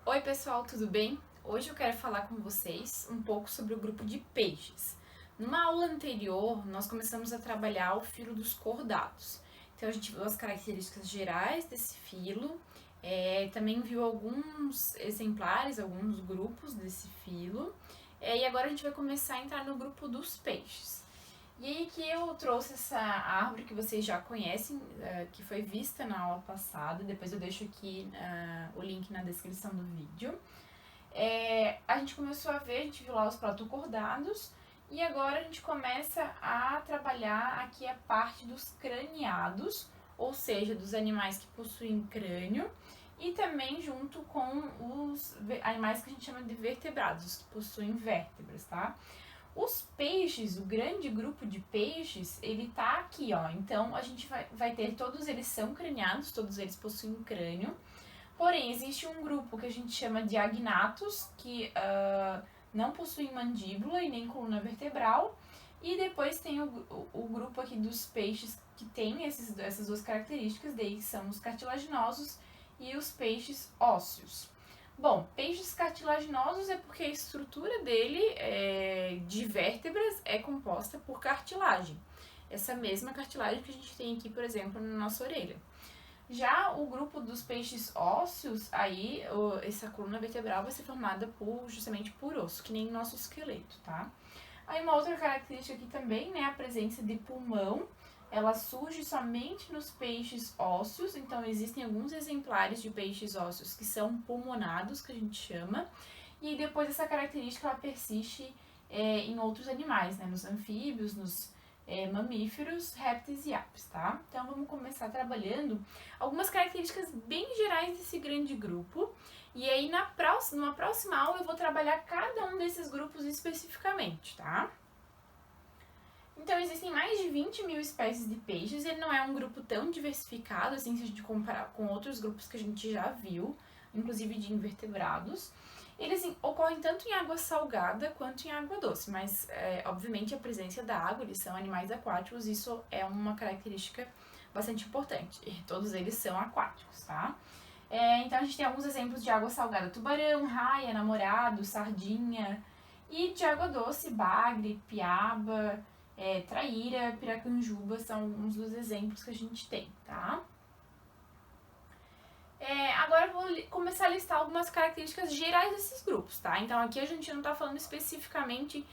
Oi pessoal, tudo bem? Hoje eu quero falar com vocês um pouco sobre o grupo de peixes. Numa aula anterior, nós começamos a trabalhar o filo dos cordados. Então a gente viu as características gerais desse filo, também viu alguns exemplares, alguns grupos desse filo, e agora a gente vai começar a entrar no grupo dos peixes. E aí que eu trouxe essa árvore que vocês já conhecem, que foi vista na aula passada, depois eu deixo aqui o link na descrição do vídeo. A gente começou a ver, a gente viu lá os protocordados, e agora a gente começa a trabalhar aqui a parte dos craniados, ou seja, dos animais que possuem crânio, e também junto com os animais que a gente chama de vertebrados, que possuem vértebras, tá? Os peixes, o grande grupo de peixes, ele tá aqui, ó. Então, a gente vai ter, todos eles são craniados, todos eles possuem crânio. Porém, existe um grupo que a gente chama de agnatos, que não possuem mandíbula e nem coluna vertebral. E depois tem o grupo aqui dos peixes que tem essas duas características, daí são os cartilaginosos e os peixes ósseos. Bom, peixes cartilaginosos é porque a estrutura dele de vértebras é composta por cartilagem. Essa mesma cartilagem que a gente tem aqui, por exemplo, na nossa orelha. Já o grupo dos peixes ósseos, aí essa coluna vertebral vai ser formada justamente por osso, que nem nosso esqueleto, tá? Aí uma outra característica aqui também, né, a presença de pulmão. Ela surge somente nos peixes ósseos, então existem alguns exemplares de peixes ósseos que são pulmonados, que a gente chama, e depois essa característica ela persiste em outros animais, né, nos anfíbios, nos mamíferos, répteis e aves, tá? Então vamos começar trabalhando algumas características bem gerais desse grande grupo, e aí numa próxima aula eu vou trabalhar cada um desses grupos especificamente, tá? Então, existem mais de 20 mil espécies de peixes, ele não é um grupo tão diversificado, assim, se a gente comparar com outros grupos que a gente já viu, inclusive de invertebrados. Eles ocorrem tanto em água salgada quanto em água doce, mas, obviamente, a presença da água, eles são animais aquáticos, isso é uma característica bastante importante. Todos eles são aquáticos, tá? Então, a gente tem alguns exemplos de água salgada: tubarão, raia, namorado, sardinha. E de água doce, bagre, piaba, traíra, piracanjuba são alguns dos exemplos que a gente tem, tá? Agora eu vou começar a listar algumas características gerais desses grupos, tá? Então aqui a gente não tá falando especificamente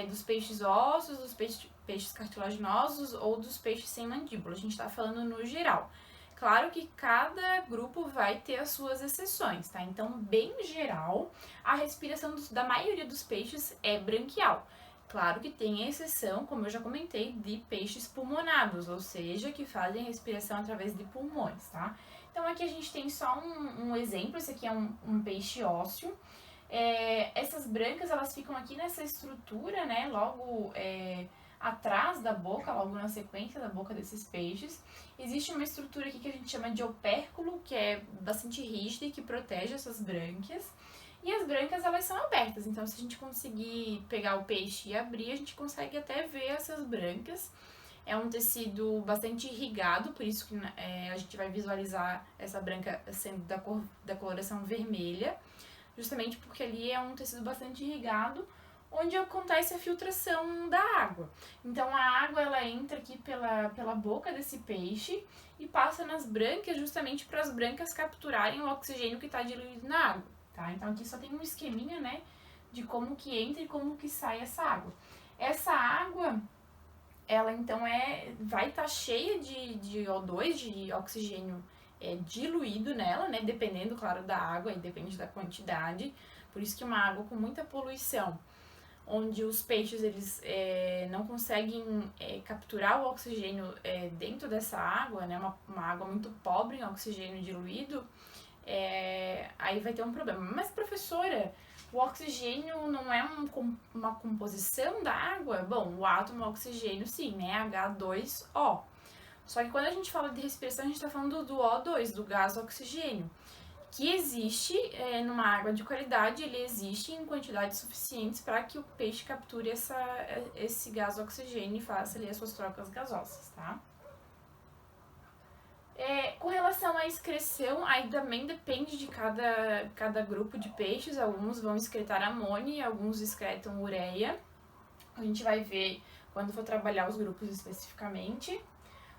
dos peixes ósseos, dos peixes cartilaginosos ou dos peixes sem mandíbula, a gente tá falando no geral. Claro que cada grupo vai ter as suas exceções, tá? Então, bem geral, a respiração da maioria dos peixes é branquial. Claro que tem exceção, como eu já comentei, de peixes pulmonados, ou seja, que fazem respiração através de pulmões, tá? Então aqui a gente tem só um exemplo, esse aqui é um peixe ósseo. Essas brancas, elas ficam aqui nessa estrutura, né, logo atrás da boca, logo na sequência da boca desses peixes. Existe uma estrutura aqui que a gente chama de opérculo, que é bastante rígida e que protege essas brânquias. E as brancas, elas são abertas, então se a gente conseguir pegar o peixe e abrir, a gente consegue até ver essas brancas. É um tecido bastante irrigado, por isso que a gente vai visualizar essa branca sendo da coloração vermelha, justamente porque ali é um tecido bastante irrigado, onde acontece a filtração da água. Então a água ela entra aqui pela boca desse peixe e passa nas brânquias, justamente para as brânquias capturarem o oxigênio que está diluído na água, tá? Então aqui só tem um esqueminha, né, de como que entra e como que sai essa água. Essa água, ela então vai estar cheia de O2, de oxigênio diluído nela, né? Dependendo, claro, da água e depende da quantidade. Por isso que uma água com muita poluição, onde os peixes eles não conseguem capturar o oxigênio dentro dessa água, né? Uma água muito pobre em oxigênio diluído, aí vai ter um problema. Mas, professora, o oxigênio não é uma composição da água? Bom, o átomo oxigênio sim, né? H2O. Só que quando a gente fala de respiração, a gente está falando do O2, do gás oxigênio, que existe numa água de qualidade, ele existe em quantidades suficientes para que o peixe capture esse gás oxigênio e faça ali as suas trocas gasosas, tá? Com relação à excreção, aí também depende de cada grupo de peixes. Alguns vão excretar amônia, alguns excretam ureia. A gente vai ver quando for trabalhar os grupos especificamente.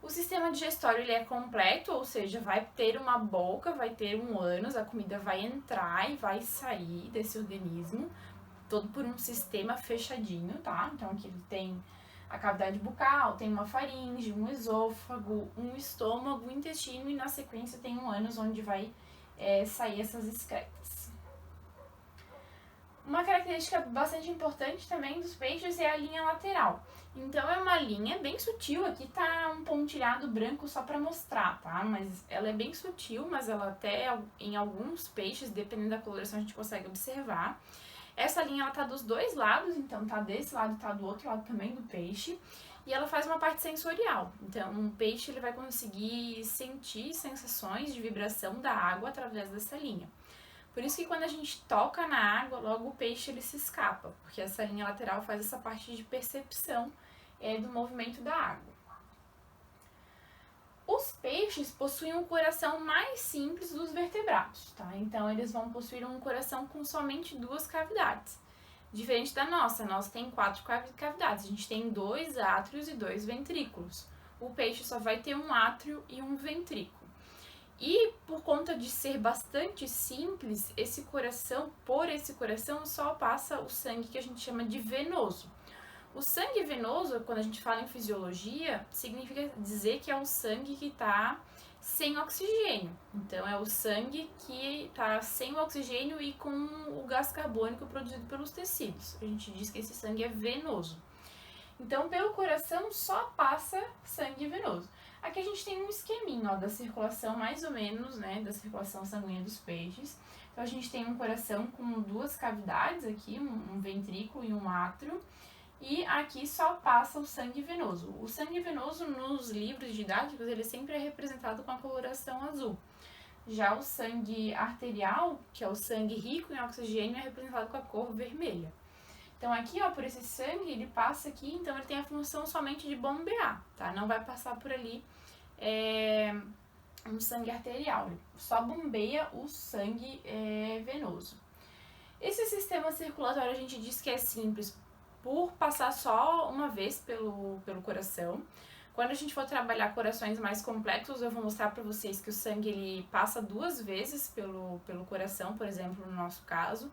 O sistema digestório ele é completo, ou seja, vai ter uma boca, vai ter um ânus, a comida vai entrar e vai sair desse organismo, todo por um sistema fechadinho, tá? Então aqui ele tem a cavidade bucal, tem uma faringe, um esôfago, um estômago, um intestino e na sequência tem um ânus onde vai sair essas excretas. Uma característica bastante importante também dos peixes é a linha lateral. Então é uma linha bem sutil, aqui tá um pontilhado branco só para mostrar, tá? Mas ela é bem sutil, mas ela até em alguns peixes, dependendo da coloração, a gente consegue observar. Essa linha ela tá dos dois lados, então tá desse lado e tá do outro lado também do peixe. E ela faz uma parte sensorial. Então, um peixe ele vai conseguir sentir sensações de vibração da água através dessa linha. Por isso que quando a gente toca na água, logo o peixe ele se escapa, porque essa linha lateral faz essa parte de percepção do movimento da água. Os peixes possuem um coração mais simples dos vertebrados, tá? Então eles vão possuir um coração com somente 2 cavidades. Diferente da nossa tem 4 cavidades. A gente tem 2 átrios e 2 ventrículos. O peixe só vai ter um átrio e um ventrículo. E por conta de ser bastante simples, por esse coração só passa o sangue que a gente chama de venoso. O sangue venoso, quando a gente fala em fisiologia, significa dizer que é o sangue que está sem oxigênio. Então, é o sangue que está sem o oxigênio e com o gás carbônico produzido pelos tecidos. A gente diz que esse sangue é venoso. Então, pelo coração só passa sangue venoso. Aqui a gente tem um esqueminho da circulação, mais ou menos, né, da circulação sanguínea dos peixes. Então, a gente tem um coração com 2 cavidades aqui, um ventrículo e um átrio. E aqui só passa o sangue venoso. O sangue venoso, nos livros didáticos, ele sempre é representado com a coloração azul. Já o sangue arterial, que é o sangue rico em oxigênio, é representado com a cor vermelha. Então aqui, por esse sangue, ele passa aqui, então ele tem a função somente de bombear, tá? Não vai passar por ali um sangue arterial, ele só bombeia o sangue venoso. Esse sistema circulatório a gente diz que é simples por passar só uma vez pelo coração. Quando a gente for trabalhar corações mais complexos, eu vou mostrar para vocês que o sangue ele passa 2 vezes pelo coração, por exemplo, no nosso caso.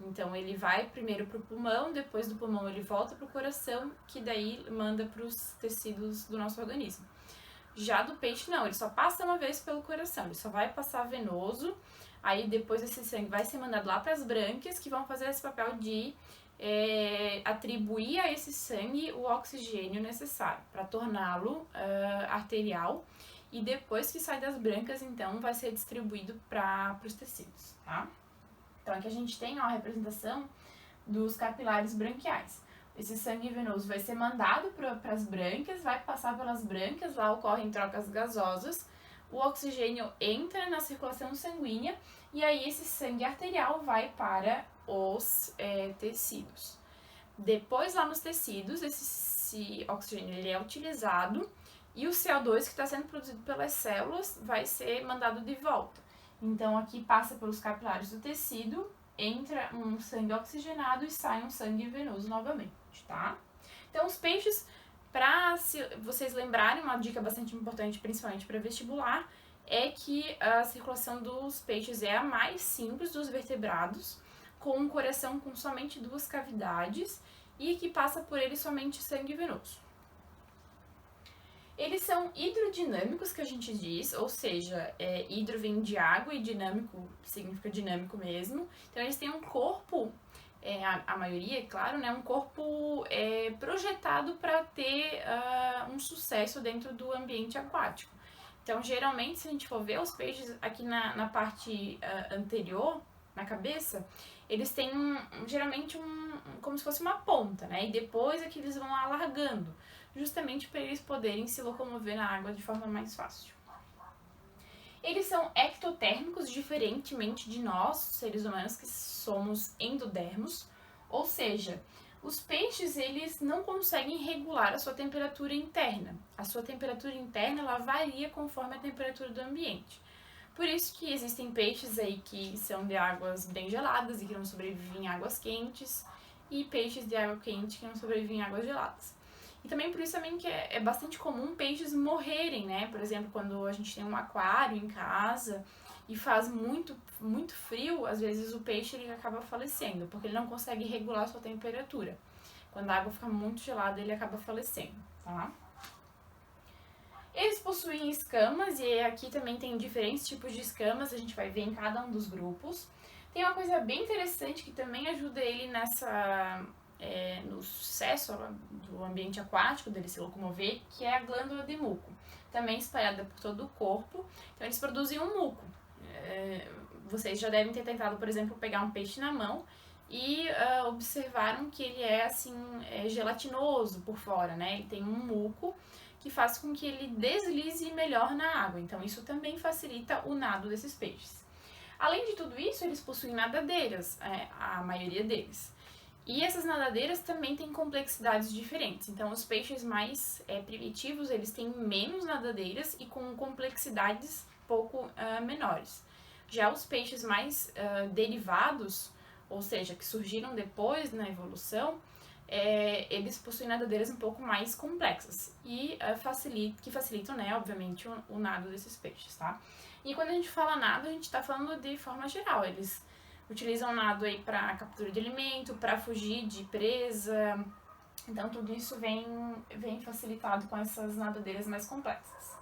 Então ele vai primeiro para o pulmão, depois do pulmão ele volta para o coração, que daí manda para os tecidos do nosso organismo. Já do peixe não, ele só passa uma vez pelo coração, ele só vai passar venoso, aí depois esse sangue vai ser mandado lá para as brânquias, que vão fazer esse papel de atribuir a esse sangue o oxigênio necessário para torná-lo arterial, e depois que sai das brânquias, então vai ser distribuído para os tecidos, tá? Então aqui a gente tem a representação dos capilares branquiais. Esse sangue venoso vai ser mandado para as brânquias, vai passar pelas brânquias, lá ocorrem trocas gasosas, o oxigênio entra na circulação sanguínea e aí esse sangue arterial vai para os tecidos. Depois lá nos tecidos, esse oxigênio ele é utilizado e o CO2 que está sendo produzido pelas células vai ser mandado de volta. Então aqui passa pelos capilares do tecido, entra um sangue oxigenado e sai um sangue venoso novamente, tá? Então os peixes, para vocês lembrarem, uma dica bastante importante, principalmente para vestibular, é que a circulação dos peixes é a mais simples dos vertebrados, com um coração com somente 2 cavidades e que passa por ele somente sangue venoso. Eles são hidrodinâmicos, que a gente diz, ou seja, hidro vem de água e dinâmico significa dinâmico mesmo. Então eles têm um corpo, a maioria, é claro, né, um corpo projetado para ter um sucesso dentro do ambiente aquático. Então, geralmente, se a gente for ver os peixes aqui na parte anterior, na cabeça, eles têm geralmente como se fosse uma ponta, né? E depois é que eles vão alargando, justamente para eles poderem se locomover na água de forma mais fácil. Eles são ectotérmicos, diferentemente de nós, seres humanos, que somos endodermos, ou seja, Os peixes, eles não conseguem regular a sua temperatura interna. A sua temperatura interna, ela varia conforme a temperatura do ambiente. Por isso que existem peixes aí que são de águas bem geladas e que não sobrevivem em águas quentes, e peixes de água quente que não sobrevivem em águas geladas. E também por isso também que é bastante comum peixes morrerem, né? Por exemplo, quando a gente tem um aquário em casa e faz muito frio, às vezes o peixe ele acaba falecendo, porque ele não consegue regular a sua temperatura. Quando a água fica muito gelada, ele acaba falecendo, tá? Eles possuem escamas, e aqui também tem diferentes tipos de escamas, a gente vai ver em cada um dos grupos. Tem uma coisa bem interessante que também ajuda ele no sucesso do ambiente aquático, dele se locomover, que é a glândula de muco, também espalhada por todo o corpo. Então eles produzem um muco. Vocês já devem ter tentado, por exemplo, pegar um peixe na mão e observaram que ele é assim, gelatinoso por fora, né? Ele tem um muco que faz com que ele deslize melhor na água. Então isso também facilita o nado desses peixes. Além de tudo isso, eles possuem nadadeiras, a maioria deles. E essas nadadeiras também têm complexidades diferentes. Então, os peixes mais primitivos, eles têm menos nadadeiras e com complexidades pouco menores. Já os peixes mais derivados, ou seja, que surgiram depois na evolução, eles possuem nadadeiras um pouco mais complexas e que facilitam, né, obviamente, o nado desses peixes, tá? E quando a gente fala nado, a gente está falando de forma geral. Eles utilizam nado aí para captura de alimento, para fugir de presa. Então tudo isso vem facilitado com essas nadadeiras mais complexas.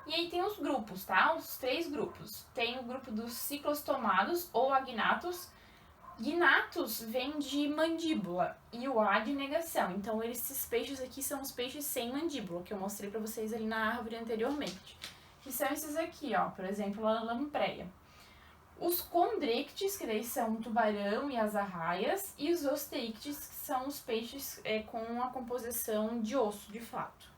E aí tem os grupos, tá? Os 3 grupos. Tem o grupo dos ciclostomados ou agnatos. Gnatos vem de mandíbula e o A de negação. Então esses peixes aqui são os peixes sem mandíbula, que eu mostrei para vocês ali na árvore anteriormente. Que são esses aqui, ó, por exemplo, a lampreia. Os condrictes, que daí são o tubarão e as arraias, e os osteictes, que são os peixes com a composição de osso, de fato.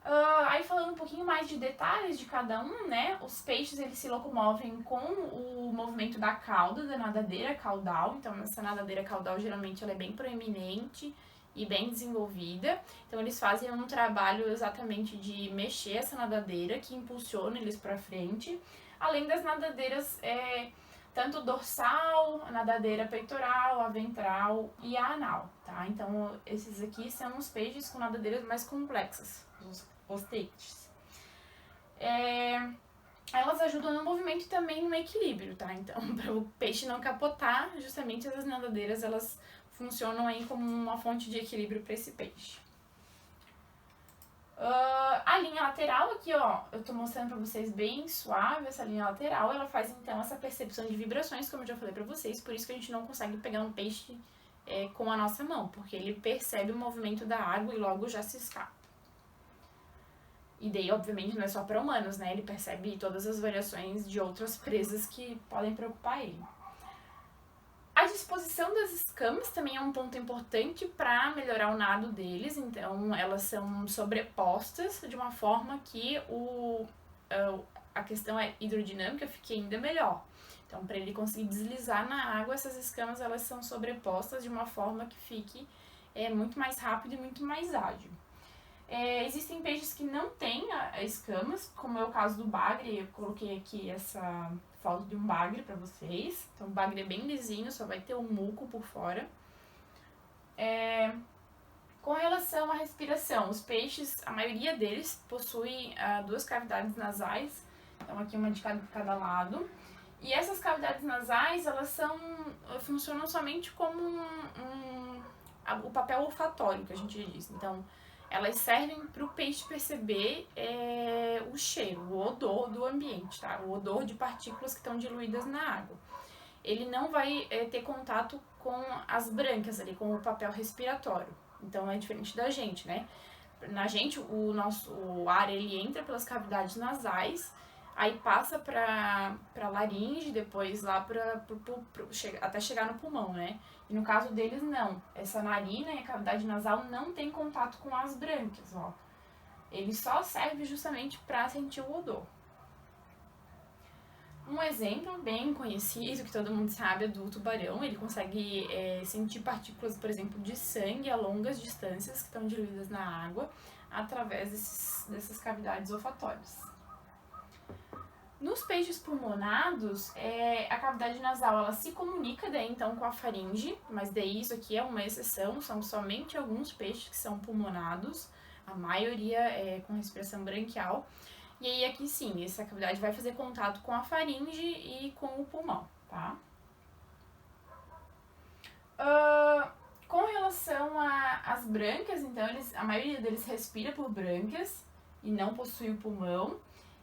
Aí falando um pouquinho mais de detalhes de cada um, né? Os peixes eles se locomovem com o movimento da cauda, da nadadeira caudal. Então essa nadadeira caudal geralmente ela é bem proeminente e bem desenvolvida. Então eles fazem um trabalho exatamente de mexer essa nadadeira que impulsiona eles para frente. Além das nadadeiras, tanto dorsal, a nadadeira peitoral, a ventral e a anal, tá? Então, esses aqui são os peixes com nadadeiras mais complexas, os osteictes. Elas ajudam no movimento e também no equilíbrio, tá? Então, para o peixe não capotar, justamente essas nadadeiras, elas funcionam aí como uma fonte de equilíbrio para esse peixe. A linha lateral aqui, ó, eu tô mostrando pra vocês bem suave essa linha lateral, ela faz então essa percepção de vibrações, como eu já falei pra vocês, por isso que a gente não consegue pegar um peixe com a nossa mão, porque ele percebe o movimento da água e logo já se escapa. E daí, obviamente, não é só para humanos, né? Ele percebe todas as variações de outras presas que podem preocupar ele. A disposição das escamas também é um ponto importante para melhorar o nado deles, então elas são sobrepostas de uma forma que a questão hidrodinâmica fique ainda melhor. Então, para ele conseguir deslizar na água, essas escamas elas são sobrepostas de uma forma que fique muito mais rápido e muito mais ágil. Existem peixes que não têm escamas, como é o caso do bagre. Eu coloquei aqui essa foto de um bagre para vocês. Então o bagre é bem lisinho, só vai ter um muco por fora. Com relação à respiração, os peixes, a maioria deles possuem 2 cavidades nasais, então aqui uma de cada lado. E essas cavidades nasais, elas funcionam somente como o papel olfatório, que a gente diz. Então, elas servem para o peixe perceber o cheiro, o odor do ambiente, tá? O odor de partículas que estão diluídas na água. Ele não vai ter contato com as brânquias ali, com o papel respiratório. Então é diferente da gente, né? Na gente, o ar ele entra pelas cavidades nasais, aí passa para laringe, depois lá até chegar no pulmão, né? E no caso deles, não. Essa narina e a cavidade nasal não tem contato com as brânquias, ó. Ele só serve justamente para sentir o odor. Um exemplo bem conhecido, que todo mundo sabe, é do tubarão. Ele consegue sentir partículas, por exemplo, de sangue a longas distâncias que estão diluídas na água através dessas cavidades olfatórias. Nos peixes pulmonados, a cavidade nasal ela se comunica daí então com a faringe, mas daí isso aqui é uma exceção, são somente alguns peixes que são pulmonados, a maioria é com respiração branquial. E aí aqui sim, essa cavidade vai fazer contato com a faringe e com o pulmão, tá? Com relação às brânquias, então a maioria deles respira por brânquias e não possui o pulmão.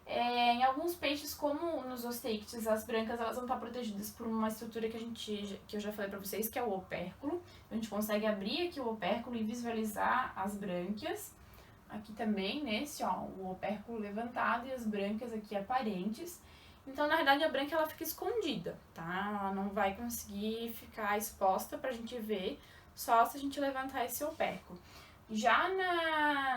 Em alguns peixes, como nos osteíctides, as brâncas elas vão estar protegidas por uma estrutura que eu já falei para vocês, que é o opérculo. A gente consegue abrir aqui o opérculo e visualizar as brânquias. Aqui também, nesse, ó, o opérculo levantado e as brâncas aqui aparentes. Então, na verdade, a brânquia ela fica escondida, tá? Ela não vai conseguir ficar exposta pra gente ver, só se a gente levantar esse opérculo. Já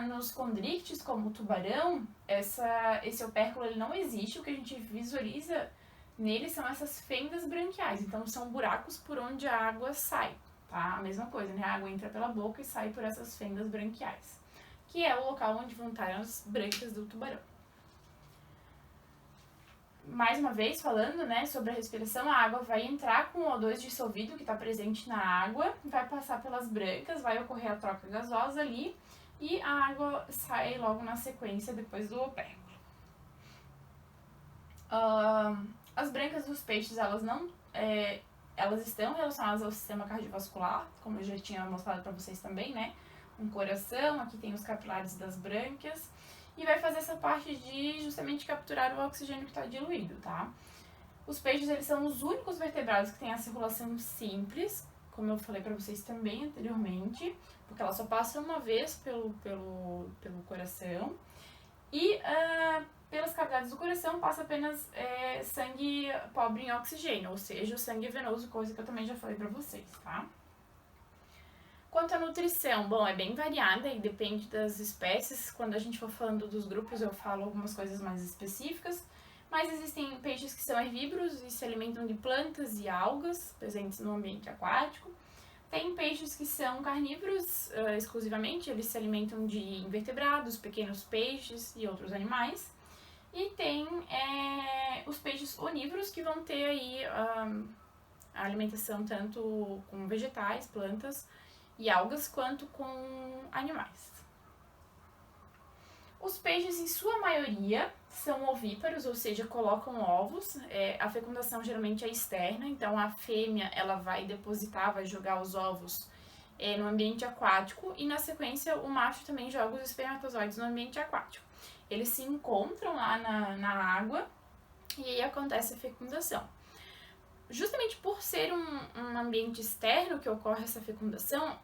nos condrictes, como o tubarão, esse opérculo ele não existe, o que a gente visualiza nele são essas fendas branquiais, então são buracos por onde a água sai, tá? A mesma coisa, né? A água entra pela boca e sai por essas fendas branquiais, que é o local onde vão estar as brânquias do tubarão. Mais uma vez, falando, né, sobre a respiração, a água vai entrar com o O2 dissolvido que está presente na água, vai passar pelas brâncas, vai ocorrer a troca gasosa ali e a água sai logo na sequência depois do opérculo. As brâncas dos peixes, elas estão relacionadas ao sistema cardiovascular, como eu já tinha mostrado para vocês também, né? Um coração, aqui tem os capilares das brânquias. E vai fazer essa parte de justamente capturar o oxigênio que está diluído, tá? Os peixes, eles são os únicos vertebrados que têm a circulação simples, como eu falei para vocês também anteriormente, porque ela só passa uma vez pelo coração. E pelas cavidades do coração passa apenas sangue pobre em oxigênio, ou seja, o sangue venoso, coisa que eu também já falei para vocês, tá? Quanto à nutrição, bom, é bem variada e depende das espécies. Quando a gente for falando dos grupos, eu falo algumas coisas mais específicas. Mas existem peixes que são herbívoros e se alimentam de plantas e algas presentes no ambiente aquático. Tem peixes que são carnívoros exclusivamente, eles se alimentam de invertebrados, pequenos peixes e outros animais. E tem os peixes onívoros que vão ter aí a alimentação tanto com vegetais, plantas e algas, quanto com animais. Os peixes, em sua maioria, são ovíparos, ou seja, colocam ovos. A fecundação geralmente é externa, então a fêmea ela vai depositar, vai jogar os ovos no ambiente aquático e, na sequência, o macho também joga os espermatozoides no ambiente aquático. Eles se encontram lá na água e aí acontece a fecundação. Justamente por ser um ambiente externo que ocorre essa fecundação,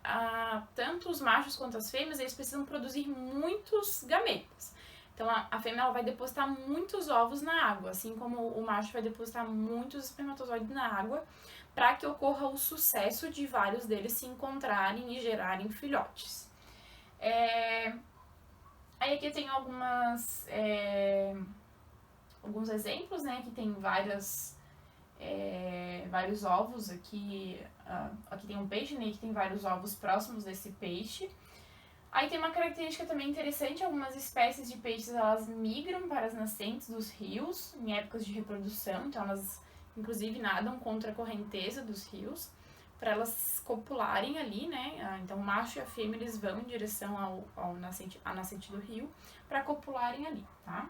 tanto os machos quanto as fêmeas, eles precisam produzir muitos gametas. Então, a fêmea ela vai depositar muitos ovos na água, assim como o macho vai depositar muitos espermatozoides na água, para que ocorra o sucesso de vários deles se encontrarem e gerarem filhotes. Aí aqui tem alguns exemplos, né, que tem vários ovos aqui. Aqui tem um peixe, né, que tem vários ovos próximos desse peixe. Aí tem uma característica também interessante: algumas espécies de peixes elas migram para as nascentes dos rios em épocas de reprodução, então elas inclusive nadam contra a correnteza dos rios para elas copularem ali, né? Então o macho e a fêmea eles vão em direção à nascente do rio para copularem ali, tá?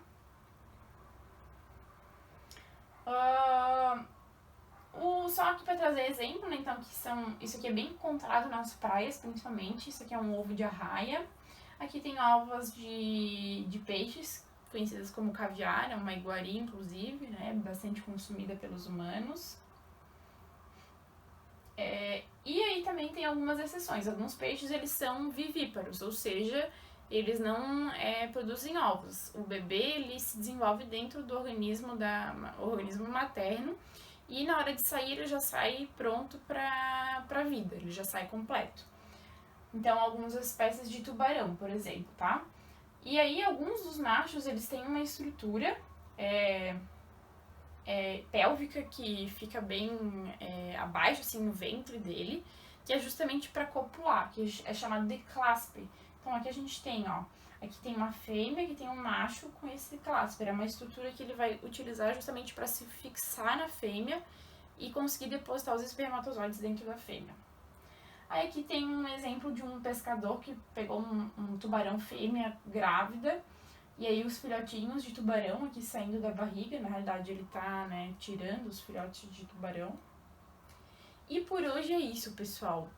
Só aqui para trazer exemplo, né? Então, isso aqui é bem encontrado nas praias, principalmente. Isso aqui é um ovo de arraia. Aqui tem ovos de peixes, conhecidas como caviar, é uma iguaria, inclusive, né? Bastante consumida pelos humanos. E aí também tem algumas exceções. Alguns peixes, eles são vivíparos, ou seja, eles não produzem ovos. O bebê, ele se desenvolve dentro do organismo materno e na hora de sair ele já sai pronto para a vida, ele já sai completo. Então, algumas espécies de tubarão, por exemplo, tá? E aí, alguns dos machos, eles têm uma estrutura pélvica que fica bem abaixo, assim, no ventre dele, que é justamente para copular, que é chamado de clasper. Então aqui a gente tem, ó, aqui tem uma fêmea, aqui tem um macho com esse clasper. É uma estrutura que ele vai utilizar justamente para se fixar na fêmea e conseguir depositar os espermatozoides dentro da fêmea. Aí aqui tem um exemplo de um pescador que pegou um tubarão fêmea grávida, e aí os filhotinhos de tubarão aqui saindo da barriga, na realidade ele tá, né, tirando os filhotes de tubarão. E por hoje é isso, pessoal.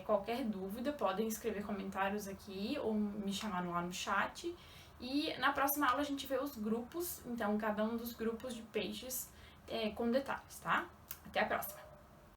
Qualquer dúvida, podem escrever comentários aqui ou me chamar lá no chat. E na próxima aula a gente vê os grupos, então cada um dos grupos de peixes com detalhes, tá? Até a próxima!